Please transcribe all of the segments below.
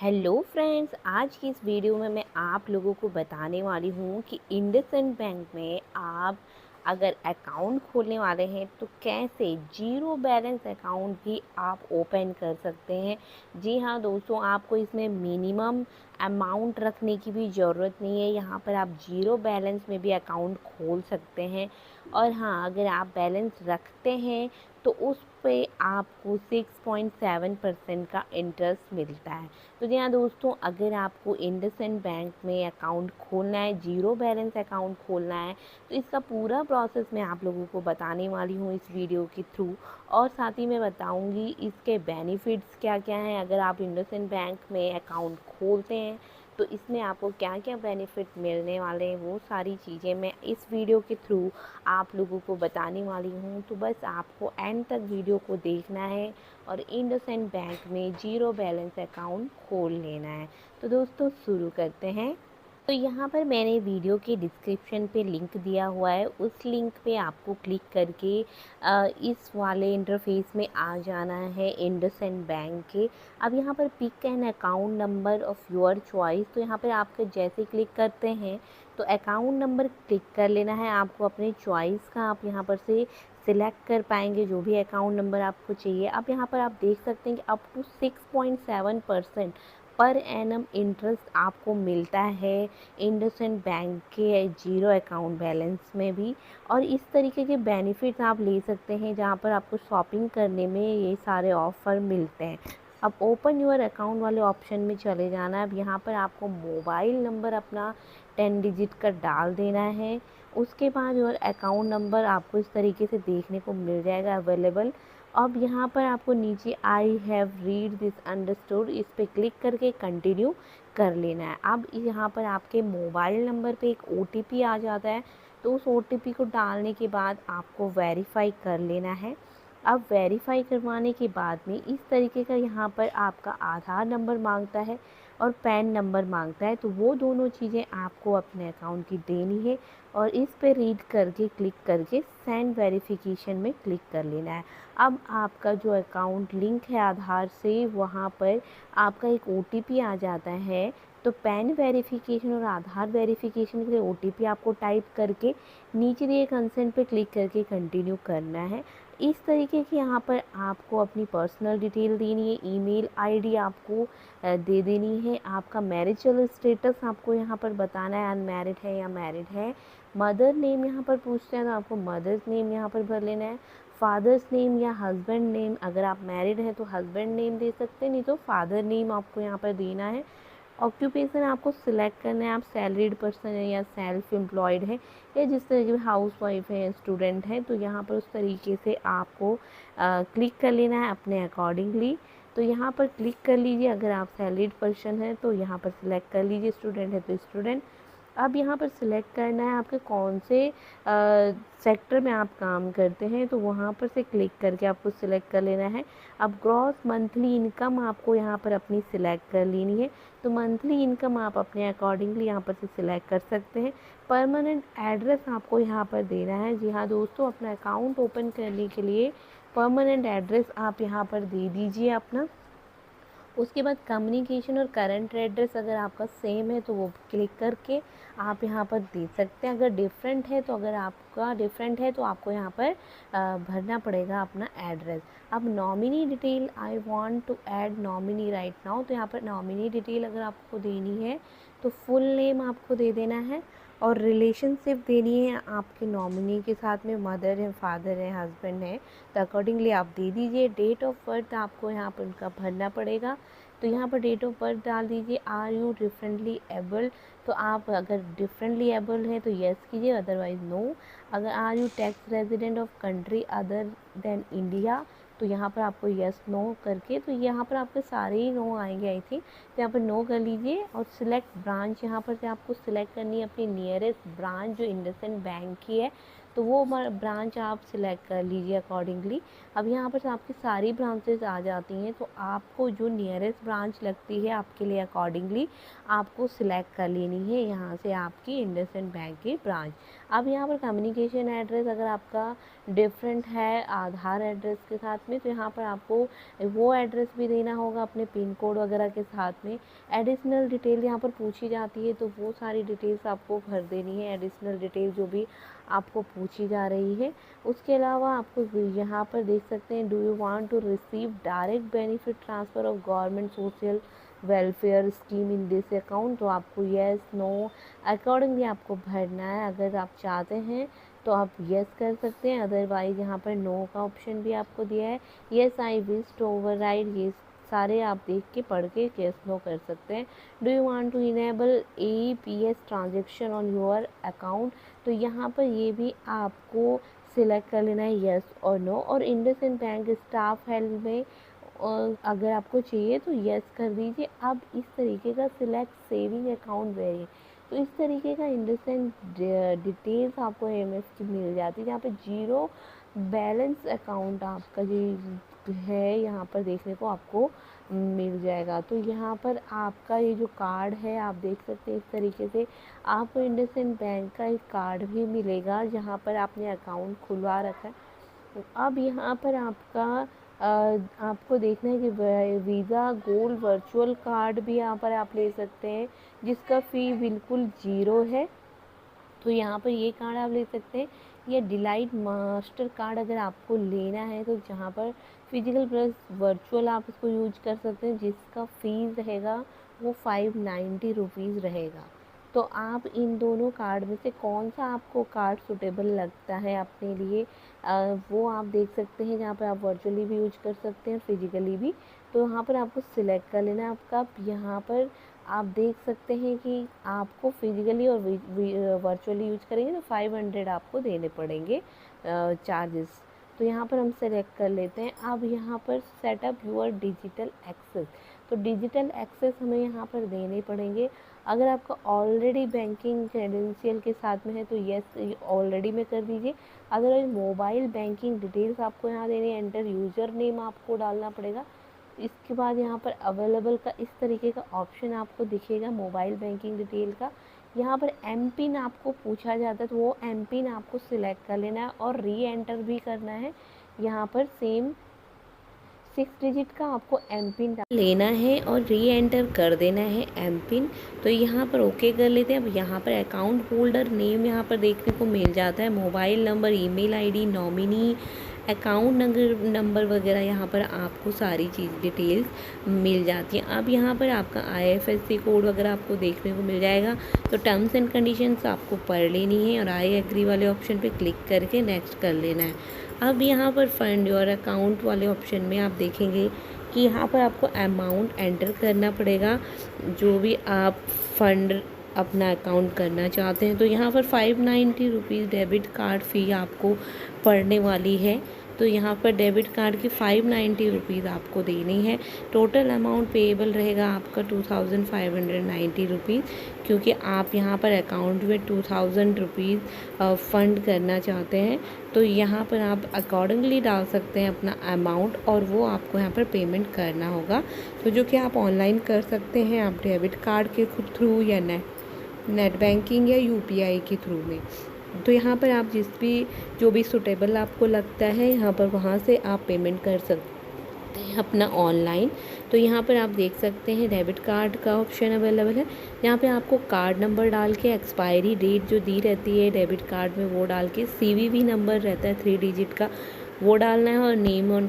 Hello friends, आज की इस वीडियो में मैं आप लोगों को बताने वाली हूँ कि इंडसइंड बैंक में आप अगर अकाउंट खोलने वाले हैं तो कैसे जीरो बैलेंस अकाउंट भी आप ओपन कर सकते हैं। जी हाँ दोस्तों, आपको इसमें मिनिमम अमाउंट रखने की भी ज़रूरत नहीं है। यहाँ पर आप जीरो बैलेंस में भी अकाउंट खोल सकते हैं। और हाँ, अगर आप बैलेंस रखते हैं तो उस पे आपको 6.7% का इंटरेस्ट मिलता है। तो जी हाँ दोस्तों, अगर आपको इंडसइंड बैंक में अकाउंट खोलना है, जीरो बैलेंस अकाउंट खोलना है, तो इसका पूरा प्रोसेस मैं आप लोगों को बताने वाली हूँ इस वीडियो के थ्रू। और साथ ही मैं बताऊँगी इसके बेनिफिट्स क्या क्या हैं। अगर आप इंडसइंड बैंक में अकाउंट खोलते हैं तो इसमें आपको क्या क्या बेनिफिट मिलने वाले हैं, वो सारी चीज़ें मैं इस वीडियो के थ्रू आप लोगों को बताने वाली हूँ। तो बस आपको एंड तक वीडियो को देखना है और इंडसइंड बैंक में जीरो बैलेंस अकाउंट खोल लेना है। तो दोस्तों शुरू करते हैं। तो यहाँ पर मैंने वीडियो के डिस्क्रिप्शन पे लिंक दिया हुआ है, उस लिंक पे आपको क्लिक करके इस वाले इंटरफेस में आ जाना है इंडसइंड बैंक के। अब यहाँ पर pick an account number of your choice, तो यहाँ पर आपके जैसे क्लिक करते हैं तो अकाउंट नंबर क्लिक कर लेना है आपको अपने चॉइस का। आप यहाँ पर से सिलेक्ट कर पाएंगे जो भी अकाउंट नंबर आपको चाहिए। अब यहाँ पर आप देख सकते हैं कि up to 6.7% per annum interest आपको मिलता है इंडसइंड बैंक के जीरो अकाउंट बैलेंस में भी। और इस तरीके के बेनिफिट्स आप ले सकते हैं जहाँ पर आपको शॉपिंग करने में ये सारे ऑफ़र मिलते हैं। अब ओपन योर अकाउंट वाले ऑप्शन में चले जाना है। अब यहाँ पर आपको मोबाइल नंबर अपना 10 डिजिट का डाल देना है। उसके बाद योर अकाउंट नंबर आपको इस तरीके से देखने को मिल जाएगा अवेलेबल। अब यहाँ पर आपको नीचे I have read this understood, इस पर क्लिक करके कंटिन्यू कर लेना है। अब यहाँ पर आपके मोबाइल नंबर पे एक OTP आ जाता है, तो उस OTP को डालने के बाद आपको वेरीफाई कर लेना है। अब वेरीफाई करवाने के बाद में इस तरीके का यहाँ पर आपका आधार नंबर मांगता है और पैन नंबर मांगता है, तो वो दोनों चीज़ें आपको अपने अकाउंट की देनी है और इस पे रीड करके क्लिक करके सेंड वेरिफिकेशन में क्लिक कर लेना है। अब आपका जो अकाउंट लिंक है आधार से, वहाँ पर आपका एक OTP आ जाता है। तो पैन वेरिफिकेशन और आधार वेरिफिकेशन के लिए OTP आपको टाइप करके नीचे दिए कंसेंट पे क्लिक करके कंटिन्यू करना है। इस तरीके की यहाँ पर आपको अपनी पर्सनल डिटेल देनी है, ईमेल आईडी आपको दे देनी है, आपका मैरिजल स्टेटस आपको यहाँ पर बताना है, अनमैरिड है या मैरिड है। मदर नेम यहाँ पर पूछते हैं तो आपको मदर्स नेम यहाँ पर भर लेना है। फादर्स नेम या हस्बैंड नेम, अगर आप मैरिड हैं तो हस्बैंड नेम दे सकते हैं, नहीं तो फादर नेम आपको यहाँ पर देना है। ऑक्यूपेशन आपको सिलेक्ट करना है, आप सैलरीड पर्सन है या सेल्फ एम्प्लॉयड है या जिस तरीके से हाउस वाइफ है, स्टूडेंट है, तो यहाँ पर उस तरीके से आपको क्लिक कर लेना है अपने अकॉर्डिंगली। तो यहाँ पर क्लिक कर लीजिए। अगर आप सैलरीड पर्सन है तो यहाँ पर सिलेक्ट कर लीजिए, स्टूडेंट है तो स्टूडेंट। अब यहाँ पर सिलेक्ट करना है आपके कौन से सेक्टर में आप काम करते हैं, तो वहाँ पर से क्लिक करके आपको सिलेक्ट कर लेना है। अब ग्रॉस मंथली इनकम आपको यहाँ पर अपनी सिलेक्ट कर लेनी है, तो मंथली इनकम आप अपने अकॉर्डिंगली यहाँ पर से सिलेक्ट कर सकते हैं। परमानेंट एड्रेस आपको यहाँ पर देना है। जी हाँ दोस्तों, अपना अकाउंट ओपन करने के लिए परमानेंट एड्रेस आप यहाँ पर दे दीजिए अपना। उसके बाद कम्युनिकेशन और करंट एड्रेस अगर आपका सेम है तो वो क्लिक करके आप यहाँ पर दे सकते हैं। अगर डिफरेंट है तो आपको यहाँ पर भरना पड़ेगा अपना एड्रेस। अब nominee detail, I want to add nominee right now, तो यहाँ पर नॉमिनी डिटेल अगर आपको देनी है तो फुल नेम आपको दे देना है और रिलेशनशिप देनी है आपके नॉमिनी के साथ में, मदर है, फादर है, हस्बैंड है, तो अकॉर्डिंगली आप दे दीजिए। डेट ऑफ बर्थ आपको यहाँ पर उनका भरना पड़ेगा, तो यहाँ पर डेट ऑफ बर्थ डाल दीजिए। आर यू डिफरेंटली एबल्ड, तो आप अगर डिफरेंटली एबल्ड है तो येस कीजिए, अदरवाइज़ नो। अगर are you tax resident of country other than India, तो यहाँ पर आपको येस नो करके, तो यहाँ पर आपके सारे ही नो आएंगे आई थिंक, तो यहाँ पर नो कर लीजिए। और सिलेक्ट ब्रांच, यहाँ पर से आपको सिलेक्ट करनी है अपनी नियरेस्ट ब्रांच जो इंडसइंड बैंक की है, तो वो ब्रांच आप सिलेक्ट कर लीजिए अकॉर्डिंगली। अब यहाँ पर आपकी सारी ब्रांचेस आ जाती हैं, तो आपको जो नियरेस्ट ब्रांच लगती है आपके लिए अकॉर्डिंगली आपको सिलेक्ट कर लेनी है यहाँ से आपकी इंडसइंड बैंक की ब्रांच। अब यहाँ पर कम्युनिकेशन एड्रेस अगर आपका डिफरेंट है आधार एड्रेस के साथ में, तो यहाँ पर आपको वो एड्रेस भी देना होगा अपने पिन कोड वगैरह के साथ में। एडिशनल डिटेल यहाँ पर पूछी जाती है, तो वो सारी डिटेल्स आपको भर देनी है, एडिशनल डिटेल जो भी आपको पूछी जा रही है। उसके अलावा आपको यहाँ पर देख सकते हैं, do you want to receive direct benefit transfer of government social welfare scheme in this account, तो आपको येस नो अकॉर्डिंगली आपको भरना है। अगर आप चाहते हैं तो आप येस कर सकते हैं, अदरवाइज़ यहाँ पर नो का ऑप्शन भी आपको दिया है। Yes I wish to override, ये सारे आप देख के पढ़ के येस नो कर सकते हैं। Do you want to enable APS transaction on your account, तो यहाँ पर ये भी आपको सिलेक्ट कर लेना है येस और नो। और इंडसइंड बैंक स्टाफ हेल्प में अगर आपको चाहिए तो येस कर दीजिए। अब इस तरीके का सिलेक्ट सेविंग अकाउंट वेरिएंट, तो इस तरीके का इंडसइंड डिटेल्स आपको AMS की मिल जाती है, जहाँ पे जीरो बैलेंस अकाउंट आपका जो है यहाँ पर देखने को आपको मिल जाएगा। तो यहाँ पर आपका ये जो कार्ड है आप देख सकते हैं, इस तरीके से आपको इंडसइंड बैंक का एक कार्ड भी मिलेगा जहाँ पर आपने अकाउंट खुलवा रखा है। तो अब यहाँ पर आपको देखना है कि वीज़ा गोल्ड वर्चुअल कार्ड भी यहाँ पर आप ले सकते हैं, जिसका फ़ी बिल्कुल ज़ीरो है। तो यहाँ पर ये कार्ड आप ले सकते हैं, या डिलाइट मास्टर कार्ड अगर आपको लेना है, तो जहाँ पर फिजिकल प्लस वर्चुअल आप इसको यूज कर सकते हैं, जिसका फ़ीस रहेगा वो 590 रुपीज़ रहेगा। तो आप इन दोनों कार्ड में से कौन सा आपको कार्ड सूटेबल लगता है अपने लिए, वो आप देख सकते हैं, जहाँ पर आप वर्चुअली भी यूज कर सकते हैं फिजिकली भी। तो यहाँ पर आपको सिलेक्ट कर लेना है आपका। यहाँ पर आप देख सकते हैं कि आपको फिजिकली और वर्चुअली यूज करेंगे तो 500 आपको देने पड़ेंगे चार्जेस। तो यहाँ पर हम सेलेक्ट कर लेते हैं। अब यहाँ पर सेटअप योर डिजिटल एक्सेस, तो डिजिटल एक्सेस हमें यहाँ पर देने पड़ेंगे। अगर आपका ऑलरेडी बैंकिंग क्रेडेंशियल के साथ में है तो येस ऑलरेडी में कर दीजिए। अदरवाइज मोबाइल बैंकिंग डिटेल्स आपको यहाँ देनी है, एंटर यूज़र नेम आपको डालना पड़ेगा। इसके बाद यहाँ पर अवेलेबल का इस तरीके का ऑप्शन आपको दिखेगा मोबाइल बैंकिंग डिटेल का। यहाँ पर एम पिन आपको पूछा जाता है, तो वो एम पिन आपको सिलेक्ट कर लेना है और री एंटर भी करना है। यहाँ पर सेम 6 डिजिट का आपको एम पिन लेना है और री एंटर कर देना है एम पिन। तो यहाँ पर ओके कर लेते हैं। अब यहाँ पर अकाउंट होल्डर नेम यहाँ पर देखने को मिल जाता है, mobile number, email ID, nominee, account number वगैरह यहाँ पर आपको सारी चीज़ डिटेल्स मिल जाती हैं। अब यहाँ पर आपका IFSC कोड वगैरह आपको देखने को मिल जाएगा। तो टर्म्स एंड कंडीशंस आपको पढ़ लेनी है और आई एग्री वाले ऑप्शन पे क्लिक करके नेक्स्ट कर लेना है। अब यहाँ पर फंड योर अकाउंट वाले ऑप्शन में आप देखेंगे कि यहाँ पर आपको अमाउंट एंटर करना पड़ेगा, जो भी आप फंड अपना अकाउंट करना चाहते हैं। तो यहाँ पर 590 रुपीज़ डेबिट कार्ड फ़ी आपको पड़ने वाली है। तो यहाँ पर डेबिट कार्ड की 590 रुपीज़ आपको देनी है। टोटल अमाउंट पेएबल रहेगा आपका 2590 रुपीज़, क्योंकि आप यहाँ पर अकाउंट में 2000 रुपीज़ फ़ंड करना चाहते हैं। तो यहाँ पर आप अकॉर्डिंगली डाल सकते हैं अपना अमाउंट और वो आपको यहाँ पर पेमेंट करना होगा। तो जो कि आप ऑनलाइन कर सकते हैं, आप डेबिट कार्ड के थ्रू या नेट बैंकिंग या UPI के थ्रू में। तो यहाँ पर आप जो भी सूटेबल आपको लगता है यहाँ पर वहाँ से आप पेमेंट कर सकते हैं अपना ऑनलाइन। तो यहाँ पर आप देख सकते हैं डेबिट कार्ड का ऑप्शन अवेलेबल है। यहाँ पे आपको कार्ड नंबर डाल के एक्सपायरी डेट जो दी रहती है डेबिट कार्ड में वो डाल के, CVV नंबर रहता है 3 डिजिट का वो डालना है, और नेम ऑन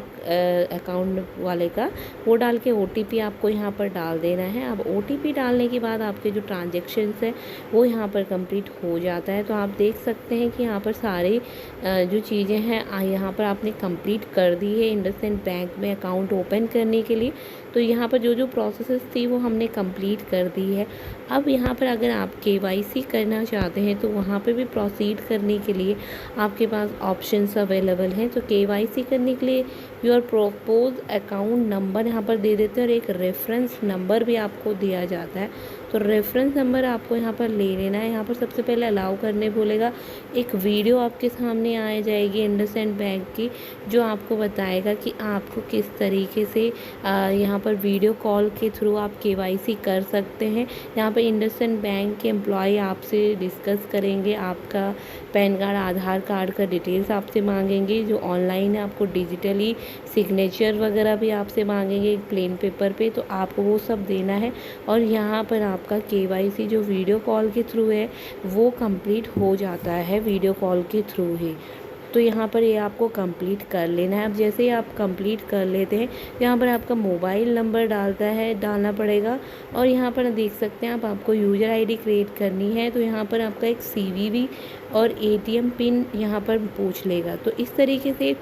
अकाउंट वाले का वो डाल के OTP आपको यहाँ पर डाल देना है। अब OTP डालने के बाद आपके जो ट्रांजेक्शन्स है वो यहाँ पर कंप्लीट हो जाता है। तो आप देख सकते हैं कि यहाँ पर सारे जो चीज़ें हैं यहाँ पर आपने कंप्लीट कर दी है इंडसइंड बैंक में अकाउंट ओपन करने के लिए। तो यहाँ पर जो प्रोसेस थी वो हमने कंप्लीट कर दी है। अब यहाँ पर अगर आप KYC करना चाहते हैं तो वहाँ पे भी प्रोसीड करने के लिए आपके पास ऑप्शंस अवेलेबल हैं। तो KYC करने के लिए योर प्रोपोज अकाउंट नंबर यहाँ पर दे देते हैं और एक रेफरेंस नंबर भी आपको दिया जाता है। तो रेफरेंस नंबर आपको यहाँ पर ले लेना है। यहाँ पर सबसे पहले अलाउ करने बोलेगा। एक वीडियो आपके सामने आ जाएगी इंडसइंड बैंक की, जो आपको बताएगा कि आपको किस तरीके से यहाँ पर वीडियो कॉल के थ्रू आप केवाईसी कर सकते हैं। यहाँ पर इंडसइंड बैंक के एम्प्लॉय आपसे डिस्कस करेंगे, आपका पैन कार्ड, आधार कार्ड का डिटेल्स आपसे मांगेंगे। जो ऑनलाइन है आपको डिजिटली सिग्नेचर वगैरह भी आपसे मांगेंगे एक प्लेन पेपर पे, तो आपको वो सब देना है। और यहाँ पर आपका केवाईसी जो वीडियो कॉल के थ्रू है वो कंप्लीट हो जाता है, वीडियो कॉल के थ्रू ही। तो यहाँ पर ये आपको कंप्लीट कर लेना है। अब जैसे ही आप कंप्लीट कर लेते हैं, यहाँ पर आपका मोबाइल नंबर डालना पड़ेगा। और यहाँ पर देख सकते हैं आपको यूज़र आईडी क्रिएट करनी है, तो यहाँ पर आपका एक सीवीवी और एटीएम पिन यहाँ पर पूछ लेगा। तो इस तरीके से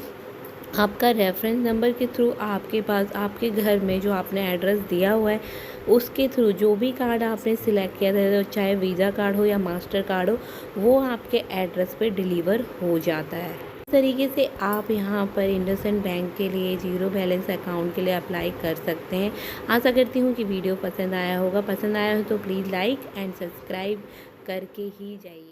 आपका रेफरेंस नंबर के थ्रू आपके पास आपके घर में जो आपने एड्रेस दिया हुआ है उसके थ्रू जो भी कार्ड आपने सिलेक्ट किया था, चाहे वीज़ा कार्ड हो या मास्टर कार्ड हो, वो आपके एड्रेस पे डिलीवर हो जाता है। इस तरीके से आप यहाँ पर इंडसइंड बैंक के लिए जीरो बैलेंस अकाउंट के लिए अप्लाई कर सकते हैं। आशा करती हूँ कि वीडियो पसंद आया होगा। पसंद आया हो तो प्लीज़ लाइक एंड सब्सक्राइब करके ही जाइए।